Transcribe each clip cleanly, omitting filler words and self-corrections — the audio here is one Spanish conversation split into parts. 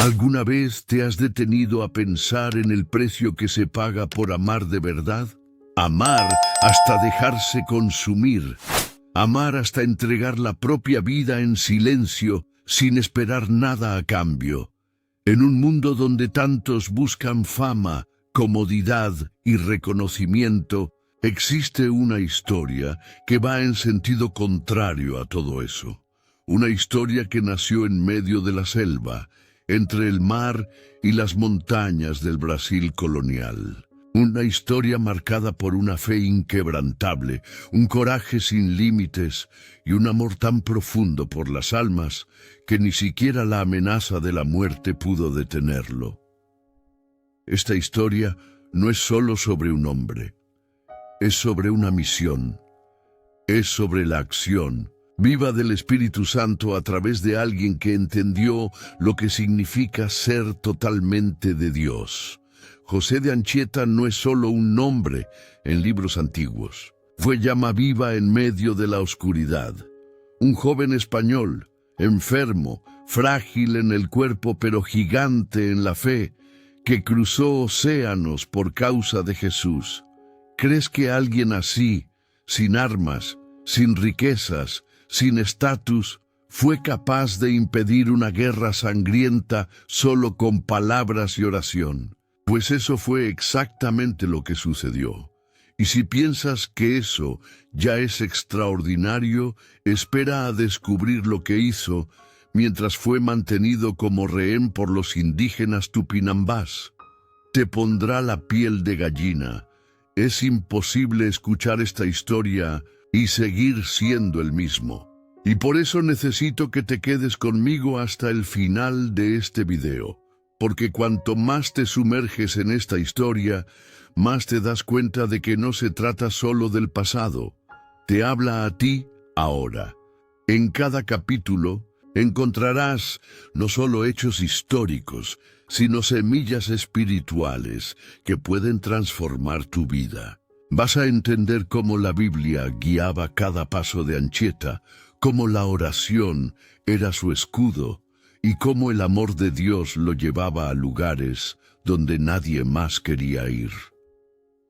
¿Alguna vez te has detenido a pensar en el precio que se paga por amar de verdad? Amar hasta dejarse consumir. Amar hasta entregar la propia vida en silencio, sin esperar nada a cambio. En un mundo donde tantos buscan fama, comodidad y reconocimiento, existe una historia que va en sentido contrario a todo eso. Una historia que nació en medio de la selva, entre el mar y las montañas del Brasil colonial. Una historia marcada por una fe inquebrantable, un coraje sin límites y un amor tan profundo por las almas que ni siquiera la amenaza de la muerte pudo detenerlo. Esta historia no es solo sobre un hombre, es sobre una misión, es sobre la acción viva del Espíritu Santo a través de alguien que entendió lo que significa ser totalmente de Dios. José de Anchieta no es solo un nombre en libros antiguos. Fue llama viva en medio de la oscuridad. Un joven español, enfermo, frágil en el cuerpo pero gigante en la fe, que cruzó océanos por causa de Jesús. ¿Crees que alguien así, sin armas, sin riquezas, sin estatus, fue capaz de impedir una guerra sangrienta solo con palabras y oración? Pues eso fue exactamente lo que sucedió. Y si piensas que eso ya es extraordinario, espera a descubrir lo que hizo mientras fue mantenido como rehén por los indígenas tupinambás. Te pondrá la piel de gallina. Es imposible escuchar esta historia y seguir siendo el mismo. Y por eso necesito que te quedes conmigo hasta el final de este video. Porque cuanto más te sumerges en esta historia, más te das cuenta de que no se trata solo del pasado. Te habla a ti ahora. En cada capítulo encontrarás no solo hechos históricos, sino semillas espirituales que pueden transformar tu vida. Vas a entender cómo la Biblia guiaba cada paso de Anchieta, cómo la oración era su escudo, y cómo el amor de Dios lo llevaba a lugares donde nadie más quería ir.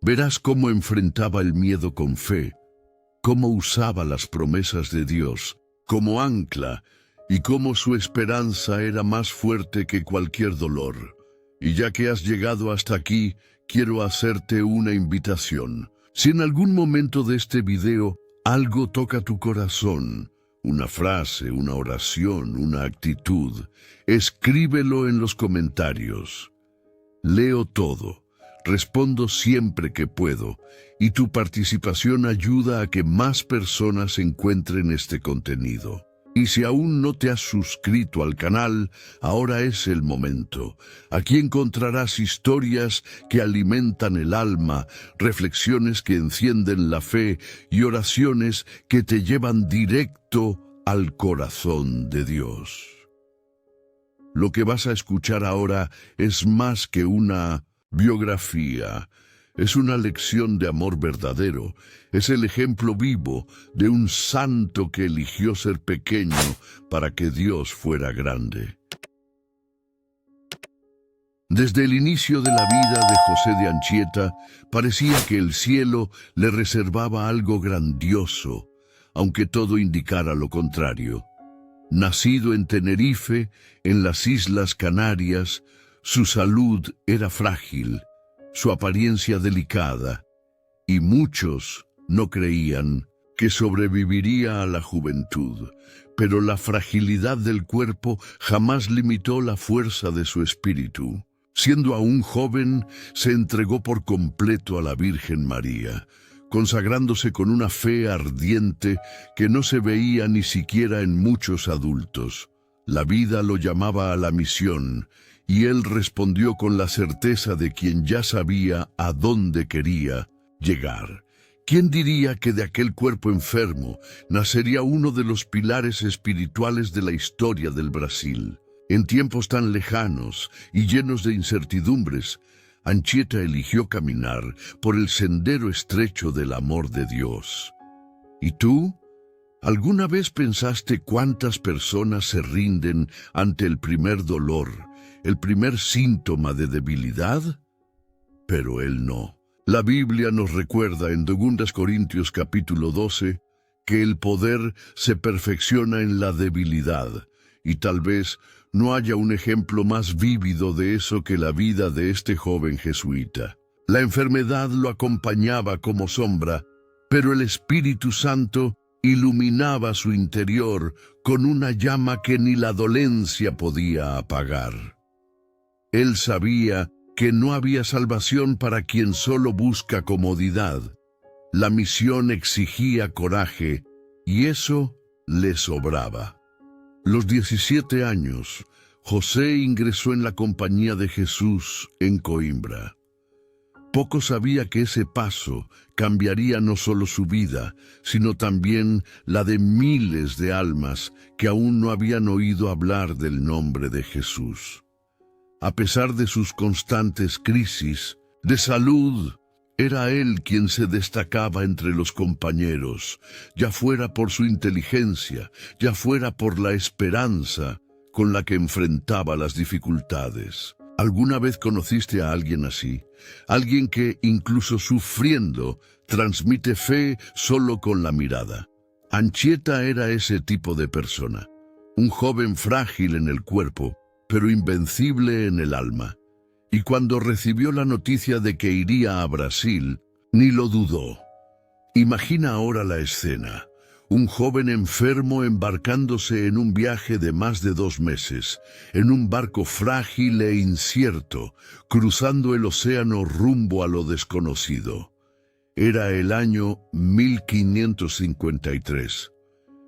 Verás cómo enfrentaba el miedo con fe, cómo usaba las promesas de Dios como ancla y cómo su esperanza era más fuerte que cualquier dolor. Y ya que has llegado hasta aquí, quiero hacerte una invitación. Si en algún momento de este video algo toca tu corazón, una frase, una oración, una actitud, escríbelo en los comentarios. Leo todo, respondo siempre que puedo, y tu participación ayuda a que más personas encuentren este contenido. Y si aún no te has suscrito al canal, ahora es el momento. Aquí encontrarás historias que alimentan el alma, reflexiones que encienden la fe y oraciones que te llevan directo al corazón de Dios. Lo que vas a escuchar ahora es más que una biografía. Es una lección de amor verdadero. Es el ejemplo vivo de un santo que eligió ser pequeño para que Dios fuera grande. Desde el inicio de la vida de José de Anchieta, parecía que el cielo le reservaba algo grandioso, aunque todo indicara lo contrario. Nacido en Tenerife, en las Islas Canarias, su salud era frágil, su apariencia delicada, y muchos no creían que sobreviviría a la juventud, pero la fragilidad del cuerpo jamás limitó la fuerza de su espíritu. Siendo aún joven, se entregó por completo a la Virgen María, consagrándose con una fe ardiente que no se veía ni siquiera en muchos adultos. La vida lo llamaba a la misión, y él respondió con la certeza de quien ya sabía a dónde quería llegar. ¿Quién diría que de aquel cuerpo enfermo nacería uno de los pilares espirituales de la historia del Brasil? En tiempos tan lejanos y llenos de incertidumbres, Anchieta eligió caminar por el sendero estrecho del amor de Dios. ¿Y tú? ¿Alguna vez pensaste cuántas personas se rinden ante el primer dolor, el primer síntoma de debilidad? Pero él no. La Biblia nos recuerda en 2 Corintios capítulo 12 que el poder se perfecciona en la debilidad, y tal vez no haya un ejemplo más vívido de eso que la vida de este joven jesuita. La enfermedad lo acompañaba como sombra, pero el Espíritu Santo iluminaba su interior con una llama que ni la dolencia podía apagar. Él sabía que no había salvación para quien solo busca comodidad. La misión exigía coraje, y eso le sobraba. Los 17 años, José ingresó en la compañía de Jesús en Coimbra. Poco sabía que ese paso cambiaría no solo su vida, sino también la de miles de almas que aún no habían oído hablar del nombre de Jesús. A pesar de sus constantes crisis de salud, era él quien se destacaba entre los compañeros, ya fuera por su inteligencia, ya fuera por la esperanza con la que enfrentaba las dificultades. ¿Alguna vez conociste a alguien así? Alguien que, incluso sufriendo, transmite fe solo con la mirada. Anchieta era ese tipo de persona, un joven frágil en el cuerpo, pero invencible en el alma. Y cuando recibió la noticia de que iría a Brasil, ni lo dudó. Imagina ahora la escena. Un joven enfermo embarcándose en un viaje de más de 2 meses, en un barco frágil e incierto, cruzando el océano rumbo a lo desconocido. Era el año 1553.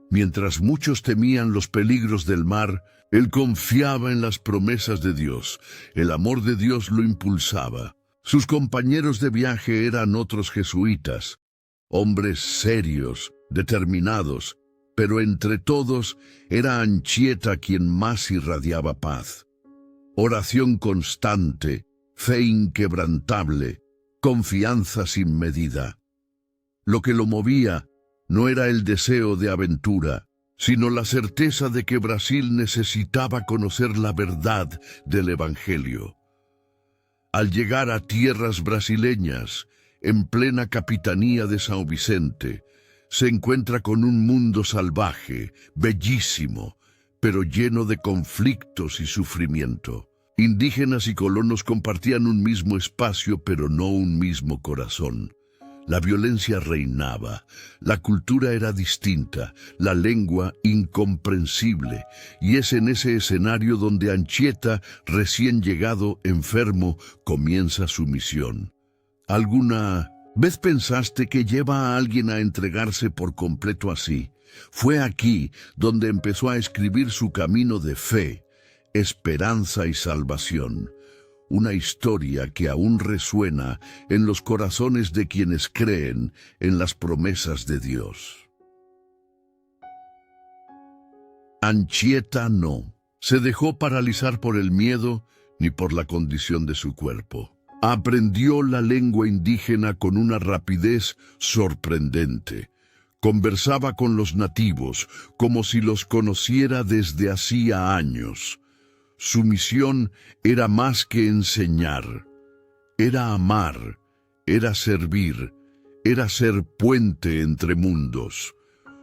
Mientras muchos temían los peligros del mar, él confiaba en las promesas de Dios. El amor de Dios lo impulsaba. Sus compañeros de viaje eran otros jesuitas, hombres serios, determinados, pero entre todos era Anchieta quien más irradiaba paz. Oración constante, fe inquebrantable, confianza sin medida. Lo que lo movía no era el deseo de aventura, sino la certeza de que Brasil necesitaba conocer la verdad del Evangelio. Al llegar a tierras brasileñas, en plena capitanía de São Vicente, se encuentra con un mundo salvaje, bellísimo, pero lleno de conflictos y sufrimiento. Indígenas y colonos compartían un mismo espacio, pero no un mismo corazón. La violencia reinaba, la cultura era distinta, la lengua incomprensible, y es en ese escenario donde Anchieta, recién llegado, enfermo, comienza su misión. ¿Alguna vez pensaste que lleva a alguien a entregarse por completo así? Fue aquí donde empezó a escribir su camino de fe, esperanza y salvación. Una historia que aún resuena en los corazones de quienes creen en las promesas de Dios. Anchieta no se dejó paralizar por el miedo ni por la condición de su cuerpo. Aprendió la lengua indígena con una rapidez sorprendente. Conversaba con los nativos como si los conociera desde hacía años. Su misión era más que enseñar, era amar, era servir, era ser puente entre mundos.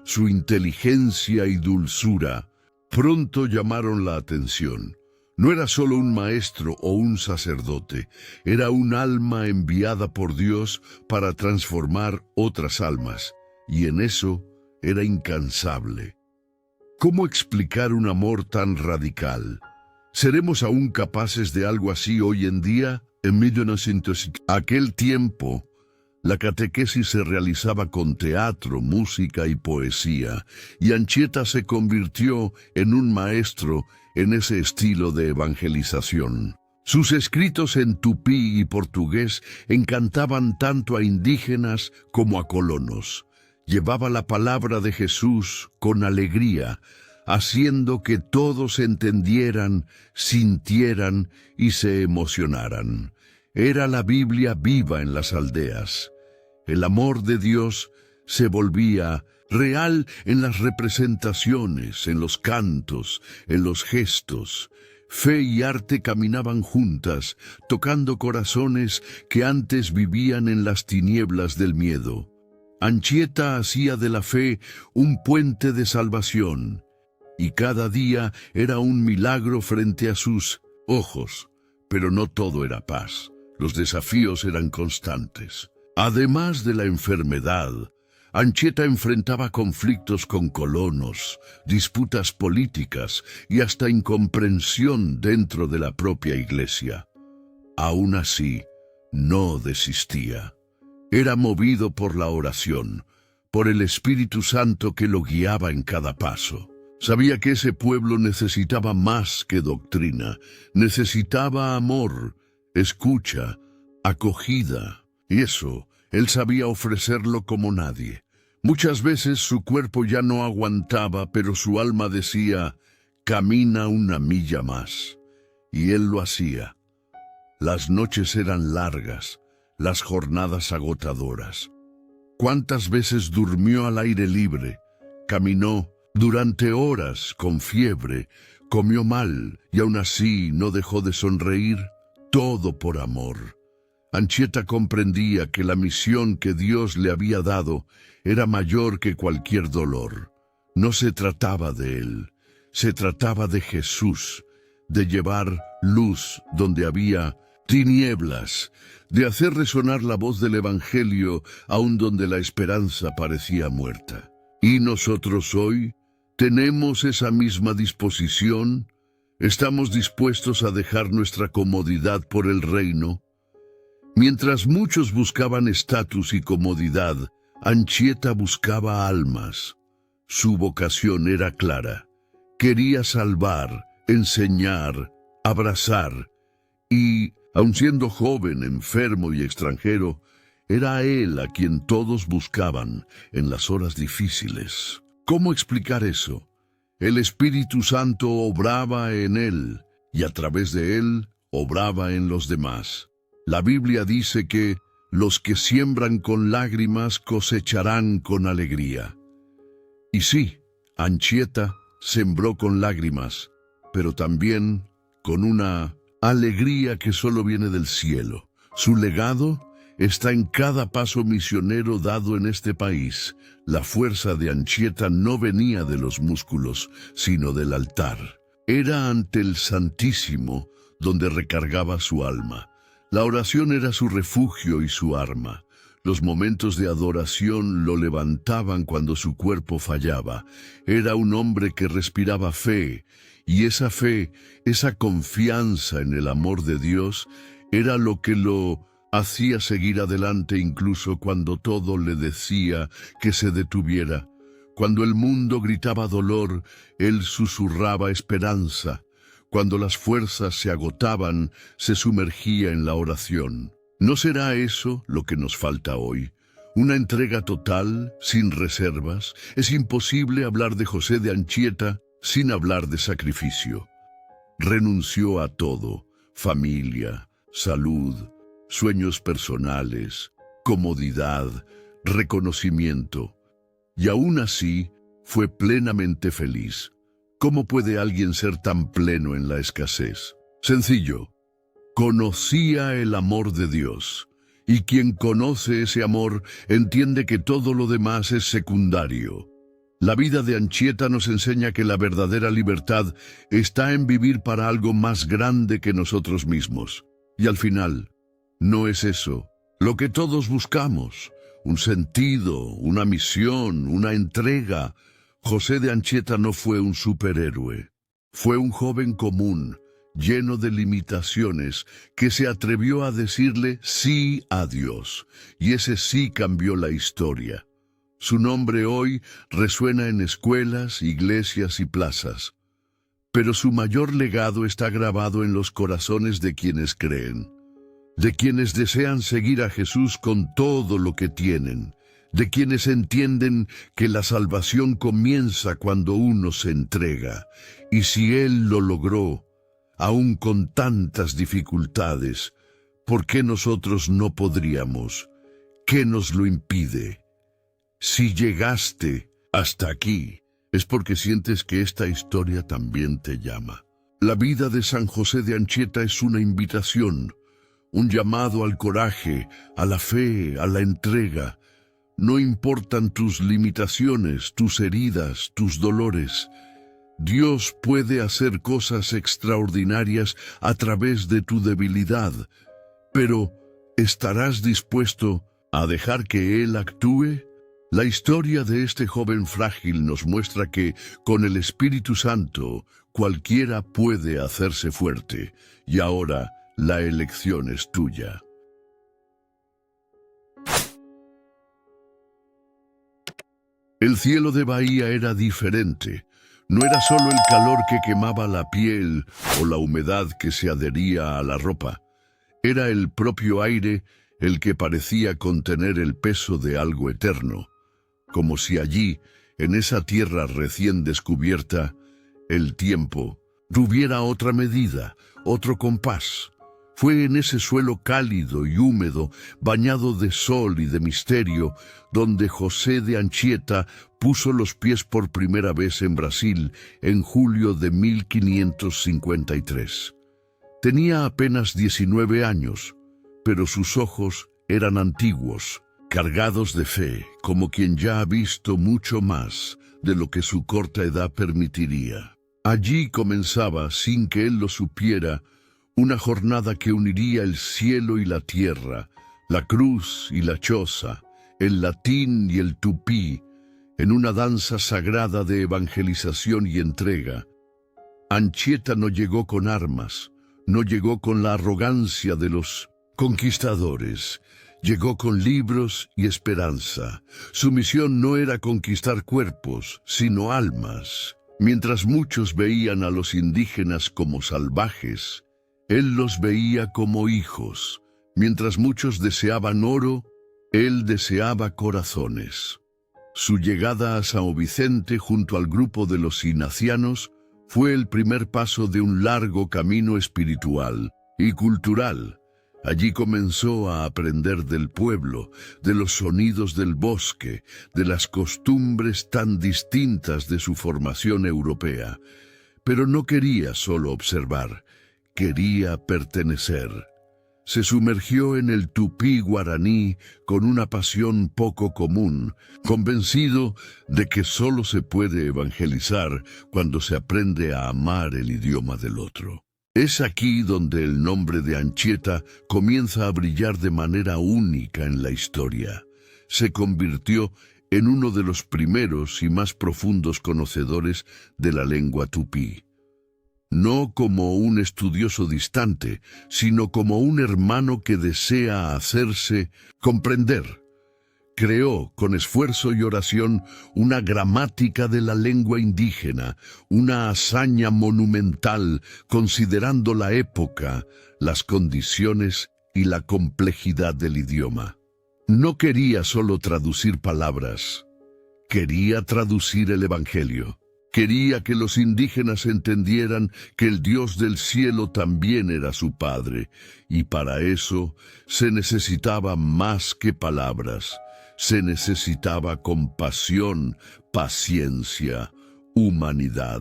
Su inteligencia y dulzura pronto llamaron la atención. No era solo un maestro o un sacerdote, era un alma enviada por Dios para transformar otras almas, y en eso era incansable. ¿Cómo explicar un amor tan radical? ¿Seremos aún capaces de algo así hoy en día? En 1900, aquel tiempo, la catequesis se realizaba con teatro, música y poesía, y Anchieta se convirtió en un maestro en ese estilo de evangelización. Sus escritos en tupí y portugués encantaban tanto a indígenas como a colonos. Llevaba la palabra de Jesús con alegría, haciendo que todos entendieran, sintieran y se emocionaran. Era la Biblia viva en las aldeas. El amor de Dios se volvía real en las representaciones, en los cantos, en los gestos. Fe y arte caminaban juntas, tocando corazones que antes vivían en las tinieblas del miedo. Anchieta hacía de la fe un puente de salvación, y cada día era un milagro frente a sus ojos. Pero no todo era paz. Los desafíos eran constantes. Además de la enfermedad, Anchieta enfrentaba conflictos con colonos, disputas políticas y hasta incomprensión dentro de la propia iglesia. Aún así, no desistía. Era movido por la oración, por el Espíritu Santo que lo guiaba en cada paso. Sabía que ese pueblo necesitaba más que doctrina, necesitaba amor, escucha, acogida, y eso él sabía ofrecerlo como nadie. Muchas veces su cuerpo ya no aguantaba, pero su alma decía, camina una milla más. Y él lo hacía. Las noches eran largas, las jornadas agotadoras. ¿Cuántas veces durmió al aire libre? Caminó durante horas con fiebre, comió mal y aún así no dejó de sonreír, todo por amor. Anchieta comprendía que la misión que Dios le había dado era mayor que cualquier dolor. No se trataba de él, se trataba de Jesús, de llevar luz donde había tinieblas, de hacer resonar la voz del Evangelio aun donde la esperanza parecía muerta. ¿Y nosotros hoy tenemos esa misma disposición? ¿Estamos dispuestos a dejar nuestra comodidad por el reino? Mientras muchos buscaban estatus y comodidad, Anchieta buscaba almas. Su vocación era clara. Quería salvar, enseñar, abrazar. Y, aun siendo joven, enfermo y extranjero, era a él a quien todos buscaban en las horas difíciles. ¿Cómo explicar eso? El Espíritu Santo obraba en él, y a través de él, obraba en los demás. La Biblia dice que los que siembran con lágrimas cosecharán con alegría. Y sí, Anchieta sembró con lágrimas, pero también con una alegría que solo viene del cielo. Su legado está en cada paso misionero dado en este país. La fuerza de Anchieta no venía de los músculos, sino del altar. Era ante el Santísimo donde recargaba su alma. La oración era su refugio y su arma. Los momentos de adoración lo levantaban cuando su cuerpo fallaba. Era un hombre que respiraba fe, y esa fe, esa confianza en el amor de Dios, era lo que lo hacía seguir adelante incluso cuando todo le decía que se detuviera. Cuando el mundo gritaba dolor, él susurraba esperanza. Cuando las fuerzas se agotaban, se sumergía en la oración. ¿No será eso lo que nos falta hoy? Una entrega total, sin reservas. Es imposible hablar de José de Anchieta sin hablar de sacrificio. Renunció a todo: familia, salud, sueños personales, comodidad, reconocimiento. Y aún así, fue plenamente feliz. ¿Cómo puede alguien ser tan pleno en la escasez? Sencillo. Conocía el amor de Dios, y quien conoce ese amor entiende que todo lo demás es secundario. La vida de Anchieta nos enseña que la verdadera libertad está en vivir para algo más grande que nosotros mismos. Y al final, no es eso lo que todos buscamos: un sentido, una misión, una entrega. José de Anchieta no fue un superhéroe. Fue un joven común, lleno de limitaciones, que se atrevió a decirle sí a Dios, y ese sí cambió la historia. Su nombre hoy resuena en escuelas, iglesias y plazas, pero su mayor legado está grabado en los corazones de quienes creen, de quienes desean seguir a Jesús con todo lo que tienen, de quienes entienden que la salvación comienza cuando uno se entrega, y si Él lo logró, aún con tantas dificultades, ¿por qué nosotros no podríamos? ¿Qué nos lo impide? Si llegaste hasta aquí, es porque sientes que esta historia también te llama. La vida de San José de Anchieta es una invitación, un llamado al coraje, a la fe, a la entrega. No importan tus limitaciones, tus heridas, tus dolores. Dios puede hacer cosas extraordinarias a través de tu debilidad, pero ¿estarás dispuesto a dejar que Él actúe? La historia de este joven frágil nos muestra que, con el Espíritu Santo, cualquiera puede hacerse fuerte, y ahora la elección es tuya. El cielo de Bahía era diferente. No era solo el calor que quemaba la piel o la humedad que se adhería a la ropa. Era el propio aire el que parecía contener el peso de algo eterno, como si allí, en esa tierra recién descubierta, el tiempo tuviera otra medida, otro compás. Fue en ese suelo cálido y húmedo, bañado de sol y de misterio, donde José de Anchieta puso los pies por primera vez en Brasil en julio de 1553. Tenía apenas 19 años, pero sus ojos eran antiguos, cargados de fe, como quien ya ha visto mucho más de lo que su corta edad permitiría. Allí comenzaba, sin que él lo supiera, una jornada que uniría el cielo y la tierra, la cruz y la choza, el latín y el tupí, en una danza sagrada de evangelización y entrega. Anchieta no llegó con armas, no llegó con la arrogancia de los conquistadores, llegó con libros y esperanza. Su misión no era conquistar cuerpos, sino almas. Mientras muchos veían a los indígenas como salvajes, él los veía como hijos. Mientras muchos deseaban oro, él deseaba corazones. Su llegada a São Vicente junto al grupo de los ignacianos fue el primer paso de un largo camino espiritual y cultural. Allí comenzó a aprender del pueblo, de los sonidos del bosque, de las costumbres tan distintas de su formación europea. Pero no quería solo observar, quería pertenecer. Se sumergió en el tupí guaraní con una pasión poco común, convencido de que solo se puede evangelizar cuando se aprende a amar el idioma del otro. Es aquí donde el nombre de Anchieta comienza a brillar de manera única en la historia. Se convirtió en uno de los primeros y más profundos conocedores de la lengua tupí. No como un estudioso distante, sino como un hermano que desea hacerse comprender. Creó, con esfuerzo y oración, una gramática de la lengua indígena, una hazaña monumental, considerando la época, las condiciones y la complejidad del idioma. No quería solo traducir palabras, quería traducir el Evangelio. Quería que los indígenas entendieran que el Dios del cielo también era su Padre, y para eso se necesitaba más que palabras. Se necesitaba compasión, paciencia, humanidad.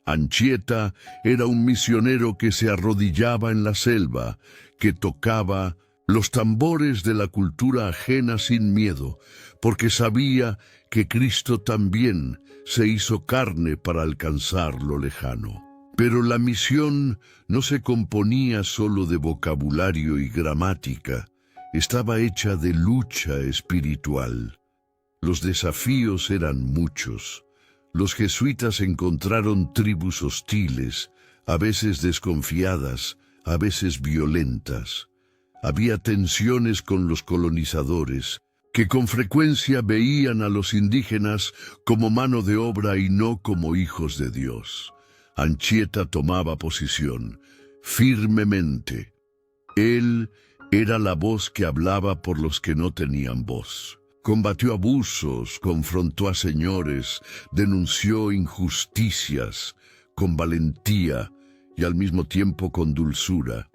Anchieta era un misionero que se arrodillaba en la selva, que tocaba los tambores de la cultura ajena sin miedo, porque sabía que Cristo también se hizo carne para alcanzar lo lejano. Pero la misión no se componía solo de vocabulario y gramática, estaba hecha de lucha espiritual. Los desafíos eran muchos. Los jesuitas encontraron tribus hostiles, a veces desconfiadas, a veces violentas. Había tensiones con los colonizadores, que con frecuencia veían a los indígenas como mano de obra y no como hijos de Dios. Anchieta tomaba posición, firmemente. Él era la voz que hablaba por los que no tenían voz. Combatió abusos, confrontó a señores, denunció injusticias, con valentía y al mismo tiempo con dulzura.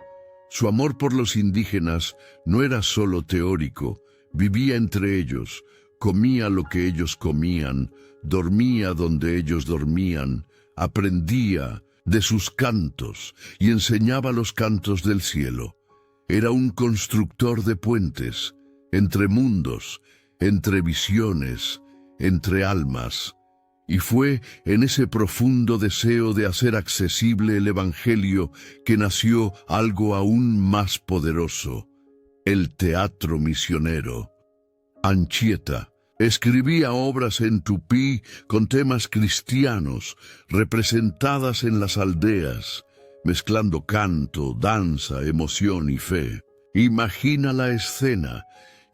Su amor por los indígenas no era solo teórico, vivía entre ellos, comía lo que ellos comían, dormía donde ellos dormían, aprendía de sus cantos, y enseñaba los cantos del cielo. Era un constructor de puentes, entre mundos, entre visiones, entre almas. Y fue en ese profundo deseo de hacer accesible el Evangelio que nació algo aún más poderoso: el teatro misionero. Anchieta escribía obras en tupí con temas cristianos, representadas en las aldeas, mezclando canto, danza, emoción y fe. Imagina la escena: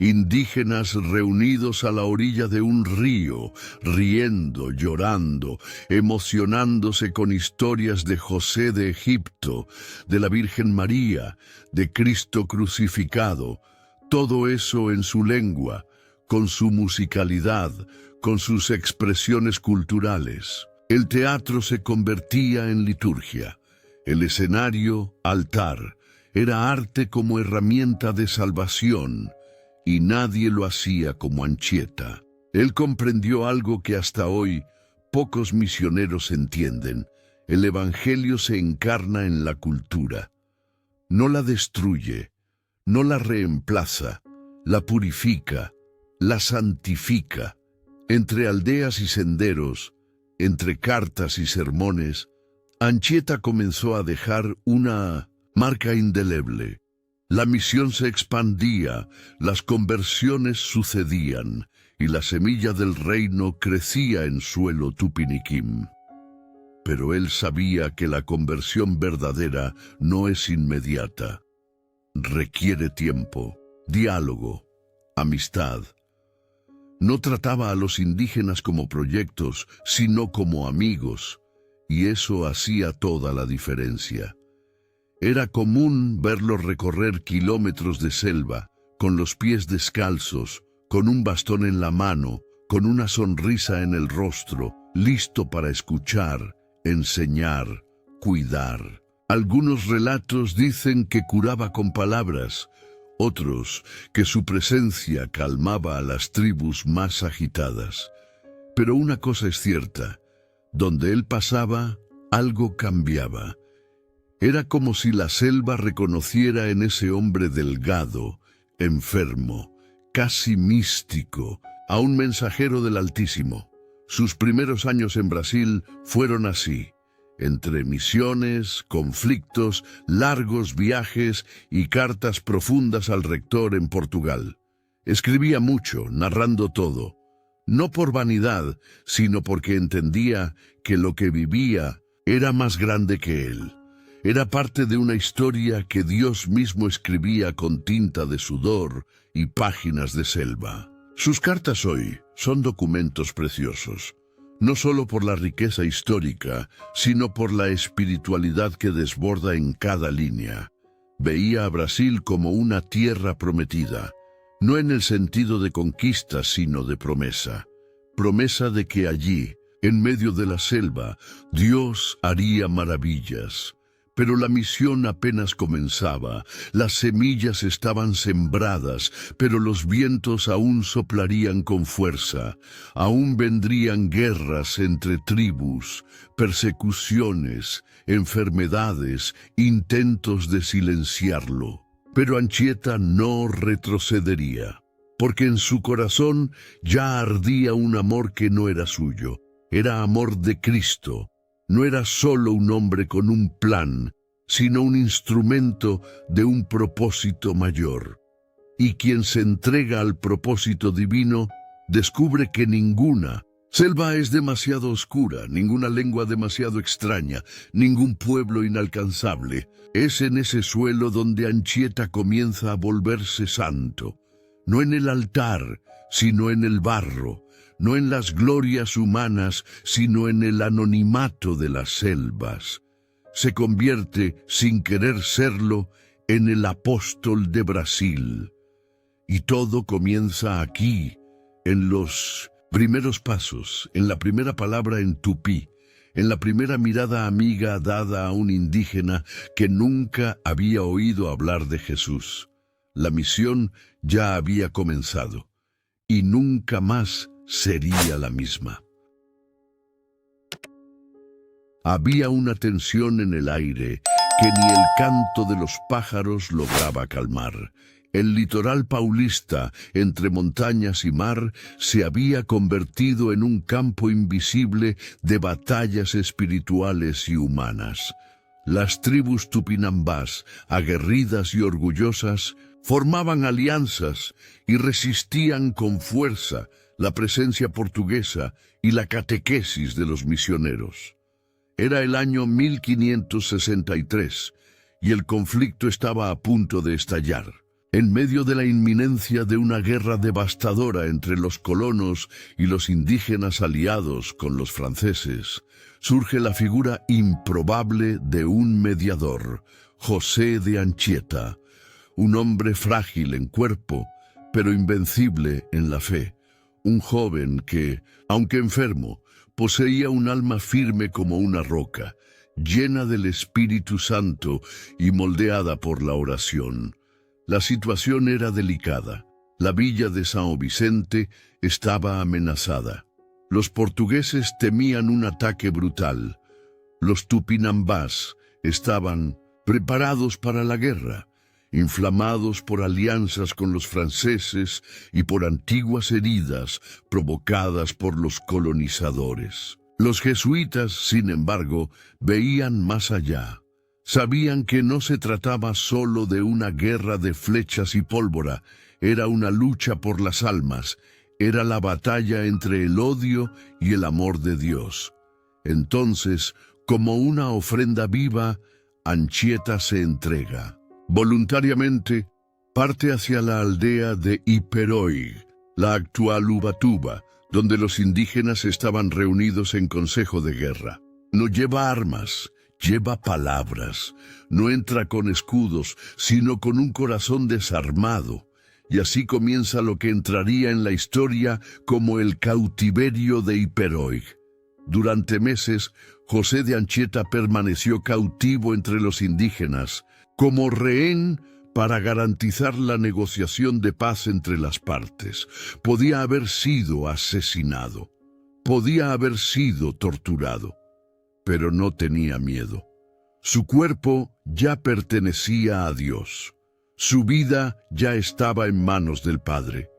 indígenas reunidos a la orilla de un río, riendo, llorando, emocionándose con historias de José de Egipto, de la Virgen María, de Cristo crucificado, todo eso en su lengua, con su musicalidad, con sus expresiones culturales. El teatro se convertía en liturgia, el escenario, altar. Era arte como herramienta de salvación, y nadie lo hacía como Anchieta. Él comprendió algo que hasta hoy pocos misioneros entienden: el Evangelio se encarna en la cultura. No la destruye, no la reemplaza, la purifica, la santifica. Entre aldeas y senderos, entre cartas y sermones, Anchieta comenzó a dejar una marca indeleble. La misión se expandía, las conversiones sucedían, y la semilla del reino crecía en suelo tupiniquim. Pero él sabía que la conversión verdadera no es inmediata. Requiere tiempo, diálogo, amistad. No trataba a los indígenas como proyectos, sino como amigos, y eso hacía toda la diferencia. Era común verlos recorrer kilómetros de selva, con los pies descalzos, con un bastón en la mano, con una sonrisa en el rostro, listo para escuchar, enseñar, cuidar. Algunos relatos dicen que curaba con palabras, otros que su presencia calmaba a las tribus más agitadas. Pero una cosa es cierta: donde él pasaba, algo cambiaba. Era como si la selva reconociera en ese hombre delgado, enfermo, casi místico, a un mensajero del Altísimo. Sus primeros años en Brasil fueron así, entre misiones, conflictos, largos viajes y cartas profundas al rector en Portugal. Escribía mucho, narrando todo, no por vanidad, sino porque entendía que lo que vivía era más grande que él. Era parte de una historia que Dios mismo escribía con tinta de sudor y páginas de selva. Sus cartas hoy son documentos preciosos, no solo por la riqueza histórica, sino por la espiritualidad que desborda en cada línea. Veía a Brasil como una tierra prometida, no en el sentido de conquista, sino de promesa. Promesa de que allí, en medio de la selva, Dios haría maravillas. Pero la misión apenas comenzaba, las semillas estaban sembradas, pero los vientos aún soplarían con fuerza, aún vendrían guerras entre tribus, persecuciones, enfermedades, intentos de silenciarlo. Pero Anchieta no retrocedería, porque en su corazón ya ardía un amor que no era suyo, era amor de Cristo. No era solo un hombre con un plan, sino un instrumento de un propósito mayor. Y quien se entrega al propósito divino, descubre que ninguna selva es demasiado oscura, ninguna lengua demasiado extraña, ningún pueblo inalcanzable. Es en ese suelo donde Anchieta comienza a volverse santo, no en el altar, sino en el barro, no en las glorias humanas, sino en el anonimato de las selvas. Se convierte, sin querer serlo, en el apóstol de Brasil. Y todo comienza aquí, en los primeros pasos, en la primera palabra en tupí, en la primera mirada amiga dada a un indígena que nunca había oído hablar de Jesús. La misión ya había comenzado, y nunca más sería la misma. Había una tensión en el aire que ni el canto de los pájaros lograba calmar. El litoral paulista, entre montañas y mar, se había convertido en un campo invisible de batallas espirituales y humanas. Las tribus tupinambás, aguerridas y orgullosas, formaban alianzas y resistían con fuerza la presencia portuguesa y la catequesis de los misioneros. Era el año 1563 y el conflicto estaba a punto de estallar. En medio de la inminencia de una guerra devastadora entre los colonos y los indígenas aliados con los franceses, surge la figura improbable de un mediador, José de Anchieta, un hombre frágil en cuerpo, pero invencible en la fe, un joven que, aunque enfermo, poseía un alma firme como una roca, llena del Espíritu Santo y moldeada por la oración. La situación era delicada. La villa de São Vicente estaba amenazada. Los portugueses temían un ataque brutal. Los tupinambás estaban preparados para la guerra, inflamados por alianzas con los franceses y por antiguas heridas provocadas por los colonizadores. Los jesuitas, sin embargo, veían más allá. Sabían que no se trataba solo de una guerra de flechas y pólvora, era una lucha por las almas, era la batalla entre el odio y el amor de Dios. Entonces, como una ofrenda viva, Anchieta se entrega. Voluntariamente, parte hacia la aldea de Iperoig, la actual Ubatuba, donde los indígenas estaban reunidos en consejo de guerra. No lleva armas, lleva palabras. No entra con escudos, sino con un corazón desarmado. Y así comienza lo que entraría en la historia como el cautiverio de Iperoig. Durante meses, José de Anchieta permaneció cautivo entre los indígenas, como rehén para garantizar la negociación de paz entre las partes. Podía haber sido asesinado, podía haber sido torturado, pero no tenía miedo. Su cuerpo ya pertenecía a Dios, su vida ya estaba en manos del Padre,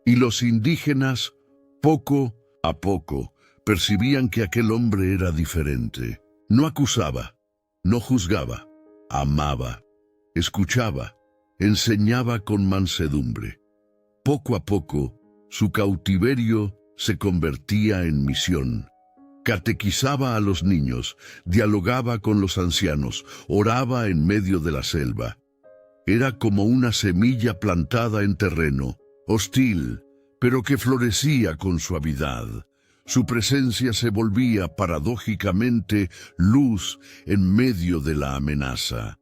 y los indígenas, poco a poco, percibían que aquel hombre era diferente. No acusaba, no juzgaba, amaba. Escuchaba, enseñaba con mansedumbre. Poco a poco, su cautiverio se convertía en misión. Catequizaba a los niños, dialogaba con los ancianos, oraba en medio de la selva. Era como una semilla plantada en terreno, hostil, pero que florecía con suavidad. Su presencia se volvía paradójicamente luz en medio de la amenaza.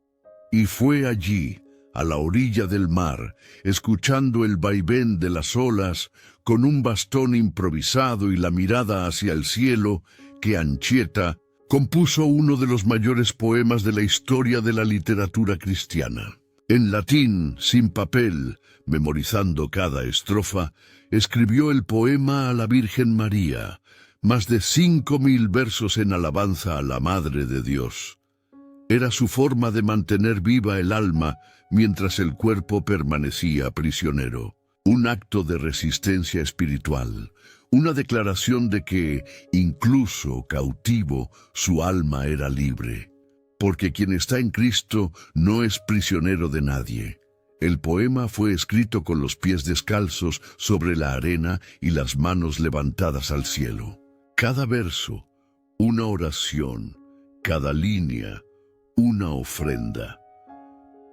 Y fue allí, a la orilla del mar, escuchando el vaivén de las olas, con un bastón improvisado y la mirada hacia el cielo, que Anchieta compuso uno de los mayores poemas de la historia de la literatura cristiana. En latín, sin papel, memorizando cada estrofa, escribió el poema a la Virgen María, más de 5.000 versos en alabanza a la Madre de Dios. Era su forma de mantener viva el alma mientras el cuerpo permanecía prisionero. Un acto de resistencia espiritual, una declaración de que, incluso cautivo, su alma era libre. Porque quien está en Cristo no es prisionero de nadie. El poema fue escrito con los pies descalzos sobre la arena y las manos levantadas al cielo. Cada verso, una oración, cada línea, una ofrenda.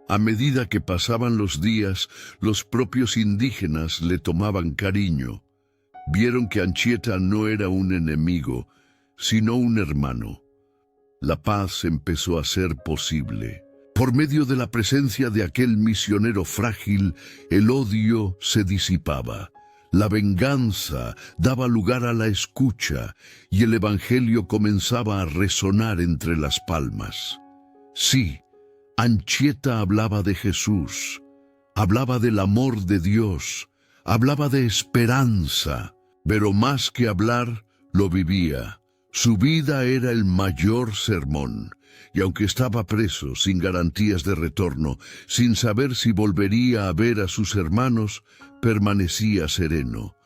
A medida que pasaban los días, los propios indígenas le tomaban cariño. Vieron que Anchieta no era un enemigo, sino un hermano. La paz empezó a ser posible. Por medio de la presencia de aquel misionero frágil, el odio se disipaba. La venganza daba lugar a la escucha y el evangelio comenzaba a resonar entre las palmas. Sí, Anchieta hablaba de Jesús, hablaba del amor de Dios, hablaba de esperanza, pero más que hablar, lo vivía. Su vida era el mayor sermón, y aunque estaba preso, sin garantías de retorno, sin saber si volvería a ver a sus hermanos, permanecía sereno,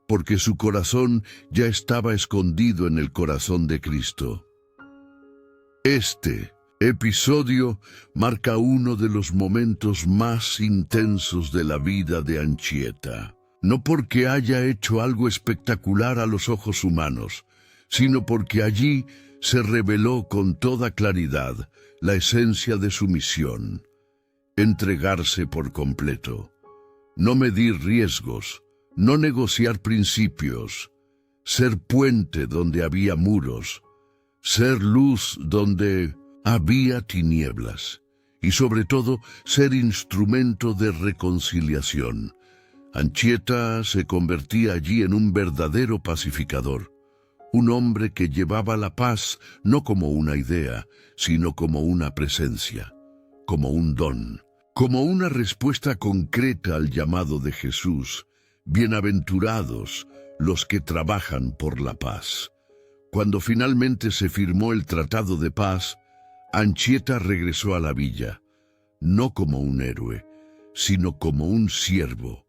porque su corazón ya estaba escondido en el corazón de Cristo. Este episodio marca uno de los momentos más intensos de la vida de Anchieta, no porque haya hecho algo espectacular a los ojos humanos, sino porque allí se reveló con toda claridad la esencia de su misión: entregarse por completo, no medir riesgos, no negociar principios, ser puente donde había muros, ser luz donde había tinieblas, y sobre todo ser instrumento de reconciliación. Anchieta se convertía allí en un verdadero pacificador, un hombre que llevaba la paz no como una idea, sino como una presencia, como un don, como una respuesta concreta al llamado de Jesús: bienaventurados los que trabajan por la paz. Cuando finalmente se firmó el Tratado de Paz, Anchieta regresó a la villa, no como un héroe, sino como un siervo.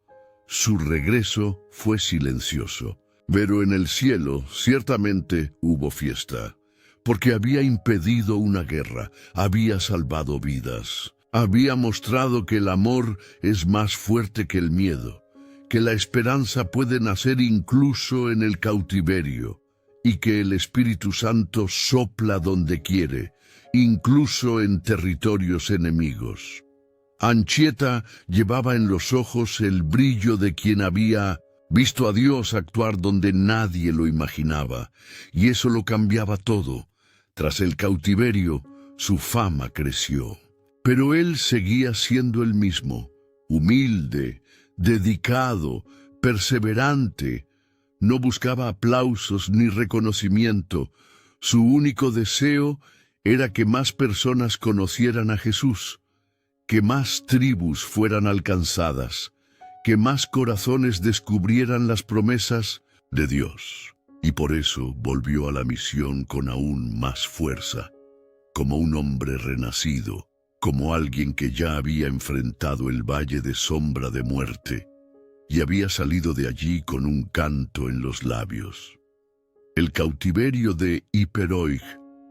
Su regreso fue silencioso, pero en el cielo ciertamente hubo fiesta, porque había impedido una guerra, había salvado vidas, había mostrado que el amor es más fuerte que el miedo, que la esperanza puede nacer incluso en el cautiverio, y que el Espíritu Santo sopla donde quiere, incluso en territorios enemigos. Anchieta llevaba en los ojos el brillo de quien había visto a Dios actuar donde nadie lo imaginaba, y eso lo cambiaba todo. Tras el cautiverio, su fama creció. Pero él seguía siendo el mismo, humilde, dedicado, perseverante. No buscaba aplausos ni reconocimiento. Su único deseo era que más personas conocieran a Jesús, que más tribus fueran alcanzadas, que más corazones descubrieran las promesas de Dios. Y por eso volvió a la misión con aún más fuerza, como un hombre renacido, como alguien que ya había enfrentado el valle de sombra de muerte, y había salido de allí con un canto en los labios. El cautiverio de Iperoig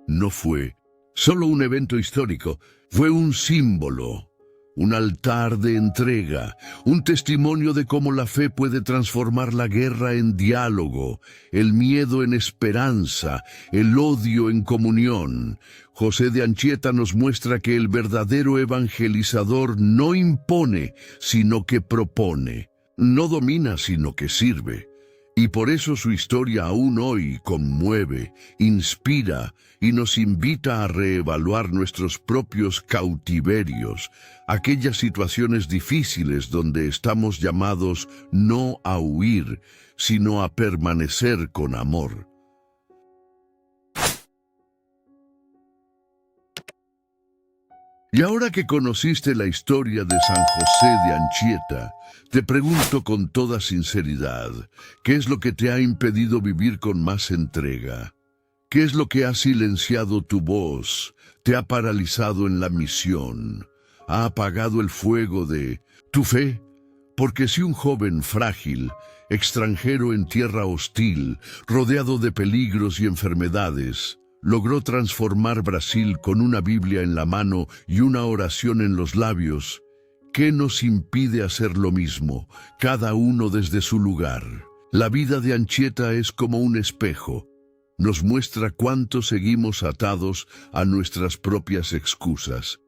no fue solo un evento histórico, fue un símbolo, un altar de entrega, un testimonio de cómo la fe puede transformar la guerra en diálogo, el miedo en esperanza, el odio en comunión. José de Anchieta nos muestra que el verdadero evangelizador no impone, sino que propone. No domina, sino que sirve. Y por eso su historia aún hoy conmueve, inspira y nos invita a reevaluar nuestros propios cautiverios, aquellas situaciones difíciles donde estamos llamados no a huir, sino a permanecer con amor. Y ahora que conociste la historia de San José de Anchieta, te pregunto con toda sinceridad, ¿qué es lo que te ha impedido vivir con más entrega? ¿Qué es lo que ha silenciado tu voz, te ha paralizado en la misión, ha apagado el fuego de tu fe? Porque si un joven frágil, extranjero en tierra hostil, rodeado de peligros y enfermedades, logró transformar Brasil con una Biblia en la mano y una oración en los labios, ¿qué nos impide hacer lo mismo, cada uno desde su lugar? La vida de Anchieta es como un espejo. Nos muestra cuánto seguimos atados a nuestras propias excusas,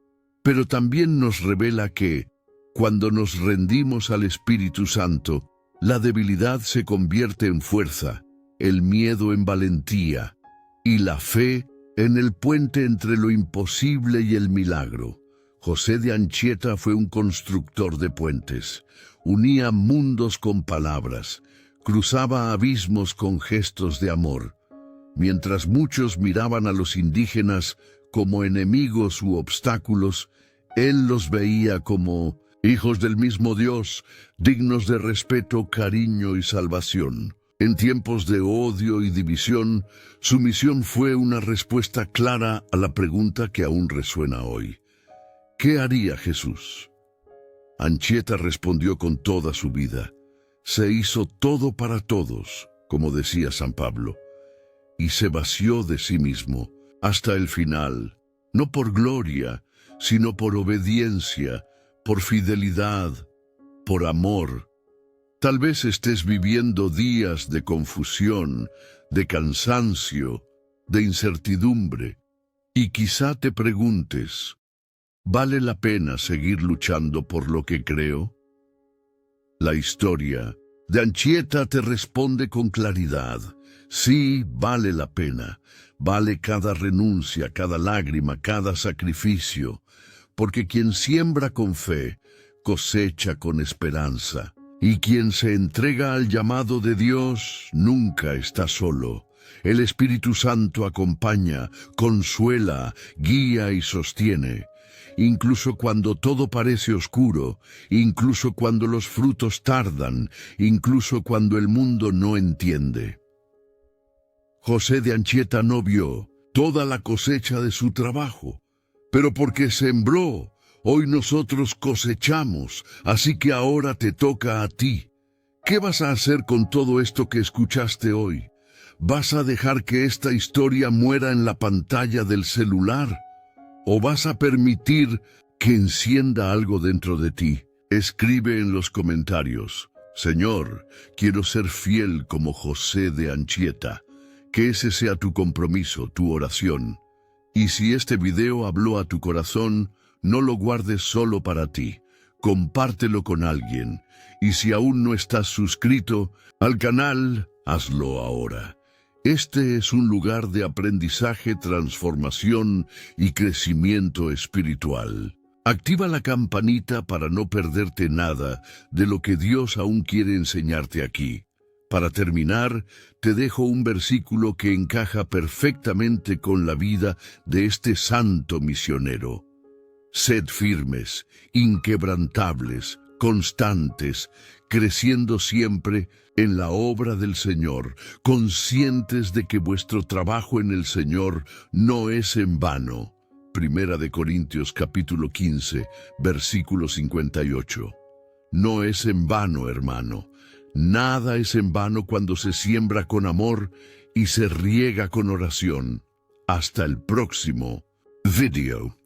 pero también nos revela que, cuando nos rendimos al Espíritu Santo, la debilidad se convierte en fuerza, el miedo en valentía, y la fe en el puente entre lo imposible y el milagro. José de Anchieta fue un constructor de puentes. Unía mundos con palabras, cruzaba abismos con gestos de amor. Mientras muchos miraban a los indígenas como enemigos u obstáculos, él los veía como hijos del mismo Dios, dignos de respeto, cariño y salvación. En tiempos de odio y división, su misión fue una respuesta clara a la pregunta que aún resuena hoy. ¿Qué haría Jesús? Anchieta respondió con toda su vida. Se hizo todo para todos, como decía San Pablo, y se vació de sí mismo hasta el final, no por gloria, sino por obediencia, por fidelidad, por amor. Tal vez estés viviendo días de confusión, de cansancio, de incertidumbre, y quizá te preguntes, ¿vale la pena seguir luchando por lo que creo? La historia de Anchieta te responde con claridad. Sí, vale la pena. Vale cada renuncia, cada lágrima, cada sacrificio, porque quien siembra con fe, cosecha con esperanza. Y quien se entrega al llamado de Dios nunca está solo. El Espíritu Santo acompaña, consuela, guía y sostiene. Incluso cuando todo parece oscuro, incluso cuando los frutos tardan, incluso cuando el mundo no entiende. José de Anchieta no vio toda la cosecha de su trabajo, pero porque sembró, hoy nosotros cosechamos, así que ahora te toca a ti. ¿Qué vas a hacer con todo esto que escuchaste hoy? ¿Vas a dejar que esta historia muera en la pantalla del celular? ¿O vas a permitir que encienda algo dentro de ti? Escribe en los comentarios: Señor, quiero ser fiel como José de Anchieta. Que ese sea tu compromiso, tu oración. Y si este video habló a tu corazón, no lo guardes solo para ti. Compártelo con alguien. Y si aún no estás suscrito al canal, hazlo ahora. Este es un lugar de aprendizaje, transformación y crecimiento espiritual. Activa la campanita para no perderte nada de lo que Dios aún quiere enseñarte aquí. Para terminar, te dejo un versículo que encaja perfectamente con la vida de este santo misionero. Sed firmes, inquebrantables, constantes, creciendo siempre en la obra del Señor, conscientes de que vuestro trabajo en el Señor no es en vano. Primera de Corintios capítulo 15, versículo 58. No es en vano, hermano. Nada es en vano cuando se siembra con amor y se riega con oración. Hasta el próximo video.